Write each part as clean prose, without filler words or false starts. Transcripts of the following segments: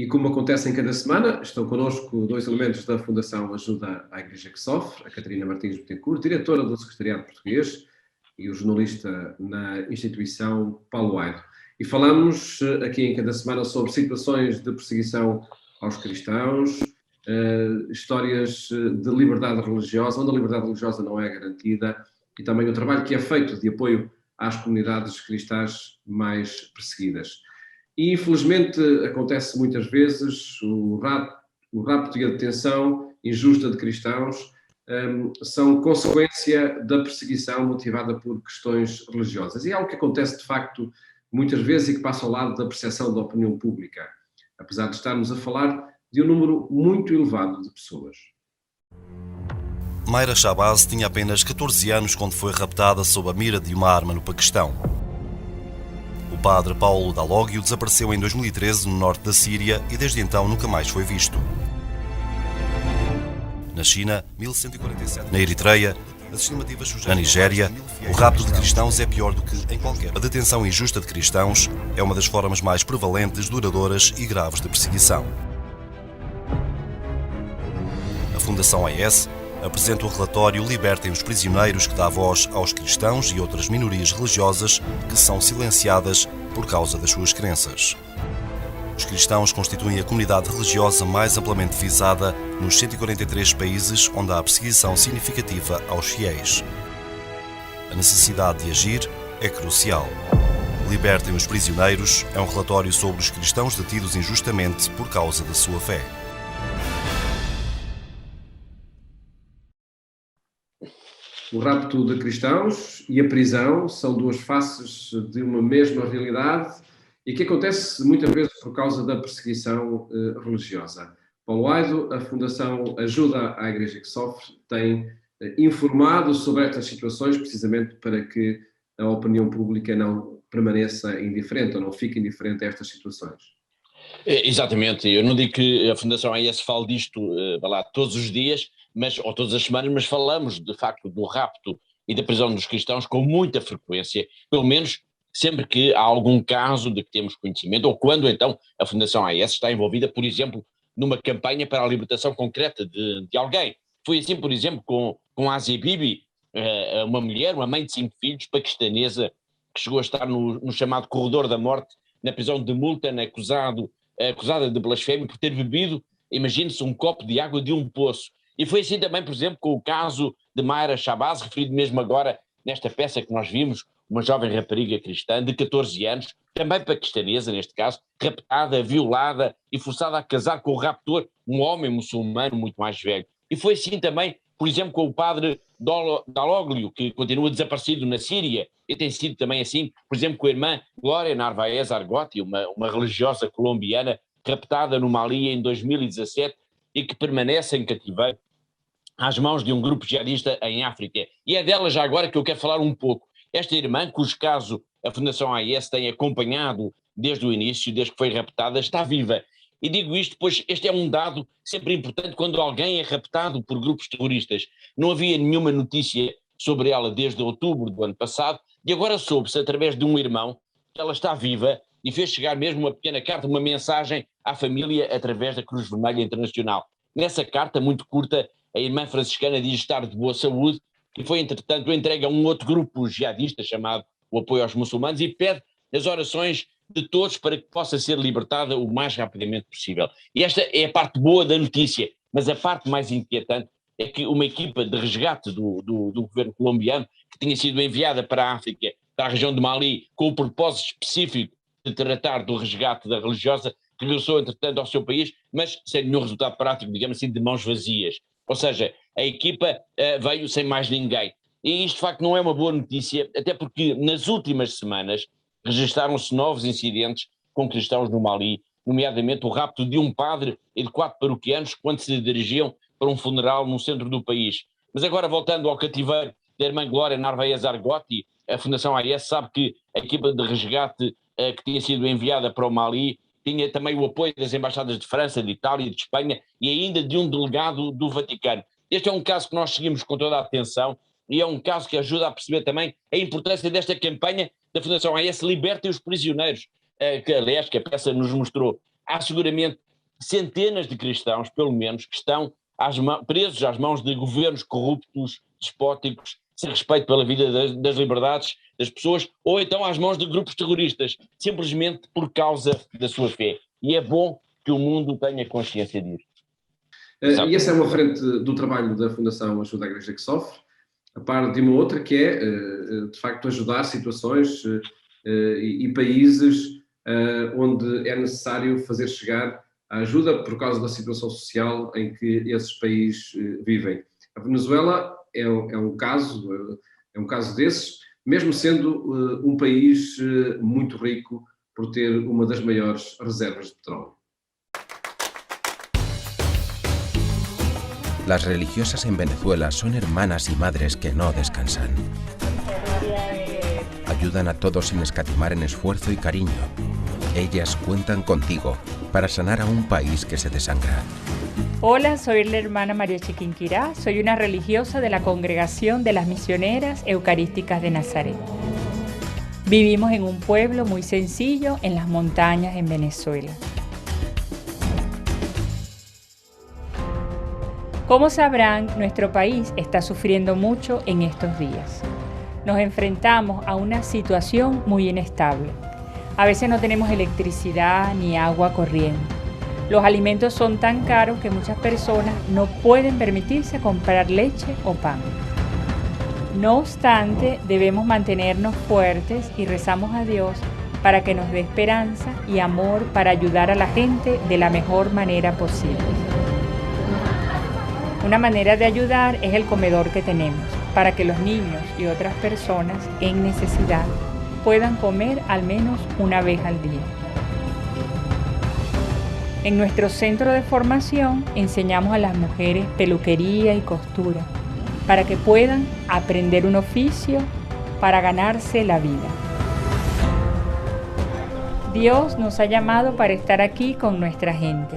E como acontece em cada semana, estão connosco dois elementos da Fundação Ajuda à Igreja que Sofre, a Catarina Martins Betancourt, diretora do Secretariado Português, e o jornalista na instituição Paulo Aido. E falamos aqui em cada semana sobre situações de perseguição aos cristãos, histórias de liberdade religiosa, onde a liberdade religiosa não é garantida, e também o trabalho que é feito de apoio às comunidades cristãs mais perseguidas. E, infelizmente, acontece muitas vezes o rapto e a detenção injusta de cristãos são consequência da perseguição motivada por questões religiosas. E é algo que acontece, de facto, muitas vezes e que passa ao lado da percepção da opinião pública, apesar de estarmos a falar de um número muito elevado de pessoas. Mayra Shabazz tinha apenas 14 anos quando foi raptada sob a mira de uma arma no Paquistão. O padre Paulo Dalóglio desapareceu em 2013 no norte da Síria e desde então nunca mais foi visto. Na China, 1147. Na Eritreia, as estimativas sugerem. Na Nigéria, o rapto de cristãos é pior do que em qualquer. A detenção injusta de cristãos é uma das formas mais prevalentes, duradouras e graves de perseguição. A Fundação AES apresenta o relatório Libertem os Prisioneiros, que dá voz aos cristãos e outras minorias religiosas que são silenciadas por causa das suas crenças. Os cristãos constituem a comunidade religiosa mais amplamente visada nos 143 países onde há perseguição significativa aos fiéis. A necessidade de agir é crucial. Libertem os Prisioneiros é um relatório sobre os cristãos detidos injustamente por causa da sua fé. O rapto de cristãos e a prisão são duas faces de uma mesma realidade e que acontece muitas vezes por causa da perseguição religiosa. Paulo Aido, a Fundação Ajuda à Igreja que Sofre, tem informado sobre estas situações precisamente para que a opinião pública não permaneça indiferente ou não fique indiferente a estas situações. Exatamente, eu não digo que a Fundação AES fale disto todos os dias, ou todas as semanas, mas falamos de facto do rapto e da prisão dos cristãos com muita frequência, pelo menos sempre que há algum caso de que temos conhecimento, ou quando então a Fundação AES está envolvida, por exemplo, numa campanha para a libertação concreta de alguém. Foi assim, por exemplo, com Asia Bibi, uma mulher, uma mãe de 5 filhos, paquistanesa, que chegou a estar no chamado corredor da morte, na prisão de Multan, acusada de blasfémia por ter bebido, imagine-se, um copo de água de um poço. E foi assim também, por exemplo, com o caso de Mayra Shabazz, referido mesmo agora nesta peça que nós vimos, uma jovem rapariga cristã de 14 anos, também paquistanesa neste caso, raptada, violada e forçada a casar com o raptor, um homem muçulmano muito mais velho. E foi assim também, por exemplo, com o padre Dalóglio, que continua desaparecido na Síria, e tem sido também assim, por exemplo, com a irmã Glória Narvaez Argotti, uma religiosa colombiana, raptada no Mali em 2017 e que permanece em cativeiro às mãos de um grupo jihadista em África. E é dela já agora que eu quero falar um pouco. Esta irmã, cujo caso a Fundação AES tem acompanhado desde o início, desde que foi raptada, está viva. E digo isto pois este é um dado sempre importante quando alguém é raptado por grupos terroristas. Não havia nenhuma notícia sobre ela desde outubro do ano passado e agora soube-se através de um irmão que ela está viva e fez chegar mesmo uma pequena carta, uma mensagem à família através da Cruz Vermelha Internacional. Nessa carta, muito curta, a irmã franciscana diz estar de boa saúde, que foi, entretanto, entregue a um outro grupo jihadista chamado o Apoio aos Muçulmanos e pede as orações de todos para que possa ser libertada o mais rapidamente possível. E esta é a parte boa da notícia, mas a parte mais inquietante é que uma equipa de resgate do governo colombiano, que tinha sido enviada para a África, para a região de Mali, com o propósito específico de tratar do resgate da religiosa, regressou, entretanto, ao seu país, mas sem nenhum resultado prático, digamos assim, de mãos vazias. Ou seja, a equipa veio sem mais ninguém. E isto, de facto, não é uma boa notícia, até porque nas últimas semanas registaram-se novos incidentes com cristãos no Mali, nomeadamente o rapto de um padre e de 4 paroquianos quando se dirigiam para um funeral no centro do país. Mas agora, voltando ao cativeiro da irmã Glória Narvaez Argotti, a Fundação AES sabe que a equipa de resgate que tinha sido enviada para o Mali tinha também o apoio das embaixadas de França, de Itália, de Espanha e ainda de um delegado do Vaticano. Este é um caso que nós seguimos com toda a atenção e é um caso que ajuda a perceber também a importância desta campanha da Fundação AES Libertem os Prisioneiros, que aliás que a peça nos mostrou. Há seguramente centenas de cristãos, pelo menos, que estão presos às mãos de governos corruptos, despóticos, sem respeito pela vida das liberdades das pessoas, ou então às mãos de grupos terroristas, simplesmente por causa da sua fé. E é bom que o mundo tenha consciência disso. E essa é uma frente do trabalho da Fundação Ajuda à Igreja que Sofre, a par de uma outra que é, de facto, ajudar situações e países onde é necessário fazer chegar a ajuda por causa da situação social em que esses países vivem. A Venezuela é um caso desses, mesmo sendo um país muito rico por ter uma das maiores reservas de petróleo. Las religiosas en Venezuela son hermanas y madres que no descansan. Ayudan a todos sin escatimar en esfuerzo y cariño. Ellas cuentan contigo para sanar a un país que se desangra. Hola, soy la hermana María Chiquinquirá, soy una religiosa de la Congregación de las Misioneras Eucarísticas de Nazaret. Vivimos en un pueblo muy sencillo en las montañas en Venezuela. Como sabrán, nuestro país está sufriendo mucho en estos días. Nos enfrentamos a una situación muy inestable. A veces no tenemos electricidad ni agua corriente. Los alimentos son tan caros que muchas personas no pueden permitirse comprar leche o pan. No obstante, debemos mantenernos fuertes y rezamos a Dios para que nos dé esperanza y amor para ayudar a la gente de la mejor manera posible. Una manera de ayudar es el comedor que tenemos, para que los niños y otras personas en necesidad puedan comer al menos una vez al día. En nuestro centro de formación enseñamos a las mujeres peluquería y costura, para que puedan aprender un oficio para ganarse la vida. Dios nos ha llamado para estar aquí con nuestra gente.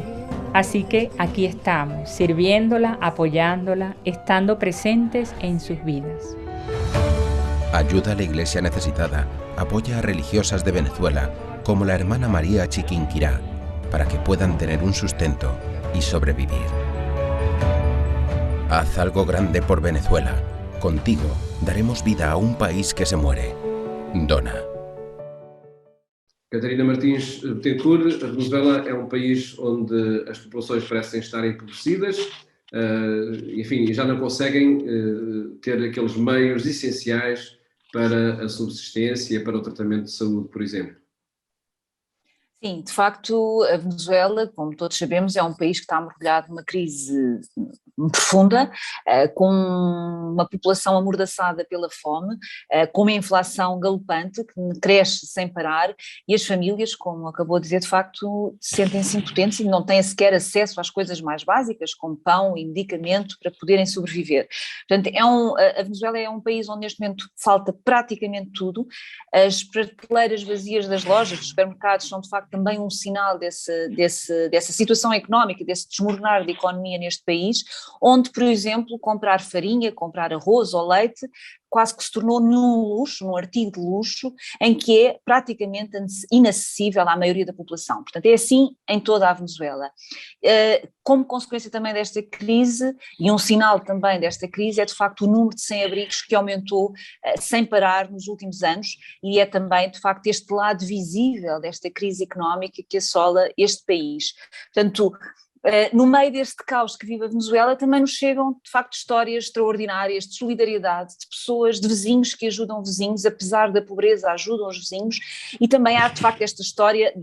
Así que aquí estamos, sirviéndola, apoyándola, estando presentes en sus vidas. Ayuda a la iglesia necesitada, apoya a religiosas de Venezuela, como la hermana María Chiquinquirá, para que puedan tener un sustento y sobrevivir. Haz algo grande por Venezuela. Contigo daremos vida a un país que se muere. Dona. Catarina Martins Betancourt, a Venezuela é um país onde as populações parecem estar empobrecidas, enfim, já não conseguem ter aqueles meios essenciais para a subsistência, para o tratamento de saúde, por exemplo. Sim, de facto, a Venezuela, como todos sabemos, é um país que está mergulhado numa crise profunda, com uma população amordaçada pela fome, com uma inflação galopante que cresce sem parar e as famílias, como acabou de dizer, de facto sentem-se impotentes e não têm sequer acesso às coisas mais básicas, como pão e medicamento, para poderem sobreviver. Portanto, a Venezuela é um país onde neste momento falta praticamente tudo. As prateleiras vazias das lojas, dos supermercados, são de facto também um sinal dessa situação económica, desse desmoronar da economia neste país, onde, por exemplo, comprar farinha, comprar arroz ou leite quase que se tornou num luxo, num artigo de luxo, em que é praticamente inacessível à maioria da população. Portanto, é assim em toda a Venezuela. Como consequência também desta crise, e um sinal também desta crise, é de facto o número de sem-abrigos que aumentou sem parar nos últimos anos, e é também de facto este lado visível desta crise económica que assola este país. Portanto, no meio deste caos que vive a Venezuela também nos chegam de facto histórias extraordinárias de solidariedade, de pessoas, de vizinhos que ajudam vizinhos, apesar da pobreza ajudam os vizinhos, e também há de facto esta história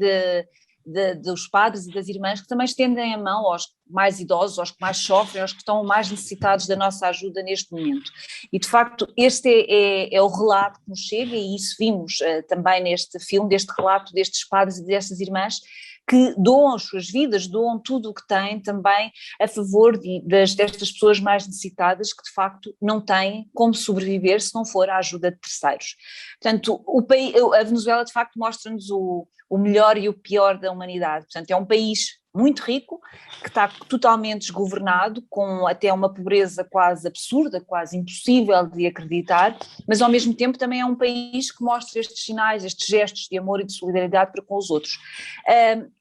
dos padres e das irmãs que também estendem a mão aos mais idosos, aos que mais sofrem, aos que estão mais necessitados da nossa ajuda neste momento. E de facto este é o relato que nos chega, e isso vimos também neste filme, deste relato destes padres e destas irmãs que doam as suas vidas, doam tudo o que têm também a favor destas pessoas mais necessitadas que de facto não têm como sobreviver se não for a ajuda de terceiros. Portanto, a Venezuela de facto mostra-nos o melhor e o pior da humanidade. Portanto, é um país muito rico, que está totalmente desgovernado, com até uma pobreza quase absurda, quase impossível de acreditar, mas ao mesmo tempo também é um país que mostra estes sinais, estes gestos de amor e de solidariedade para com os outros.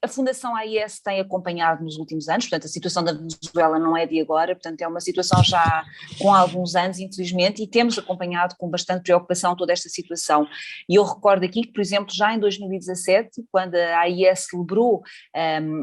A Fundação AIS tem acompanhado nos últimos anos, portanto a situação da Venezuela não é de agora, portanto é uma situação já com alguns anos, infelizmente, e temos acompanhado com bastante preocupação toda esta situação. E eu recordo aqui que, por exemplo, já em 2017, quando a AIS celebrou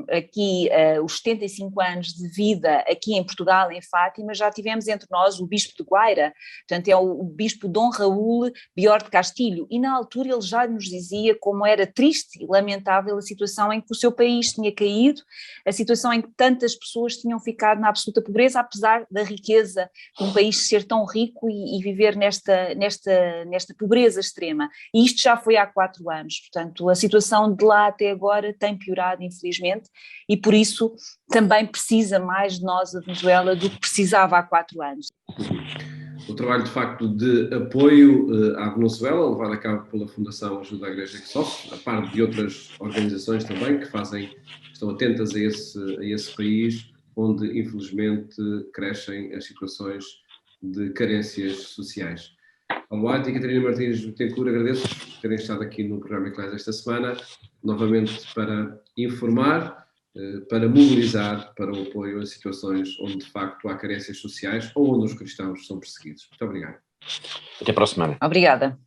aqui os 75 anos de vida aqui em Portugal, em Fátima, já tivemos entre nós o Bispo de Guaira, portanto é o Bispo Dom Raul Bior de Castilho, e na altura ele já nos dizia como era triste e lamentável a situação em que o seu país tinha caído, a situação em que tantas pessoas tinham ficado na absoluta pobreza, apesar da riqueza de um país ser tão rico e viver nesta pobreza extrema. E isto já foi há 4 anos, portanto a situação de lá até agora tem piorado, infelizmente, e por isso também precisa mais de nós, a Venezuela, do que precisava há 4 anos. O trabalho, de facto, de apoio à Venezuela, levado a cabo pela Fundação Ajuda à Igreja que Sofre, a par de outras organizações também que estão atentas a esse país, onde, infelizmente, crescem as situações de carências sociais. Albuarte e Catarina Martins Betancourt, agradeço por terem estado aqui no programa Eclésia esta semana, novamente para informar, para mobilizar para o apoio a situações onde de facto há carências sociais ou onde os cristãos são perseguidos. Muito obrigado. Até para a semana. Obrigada.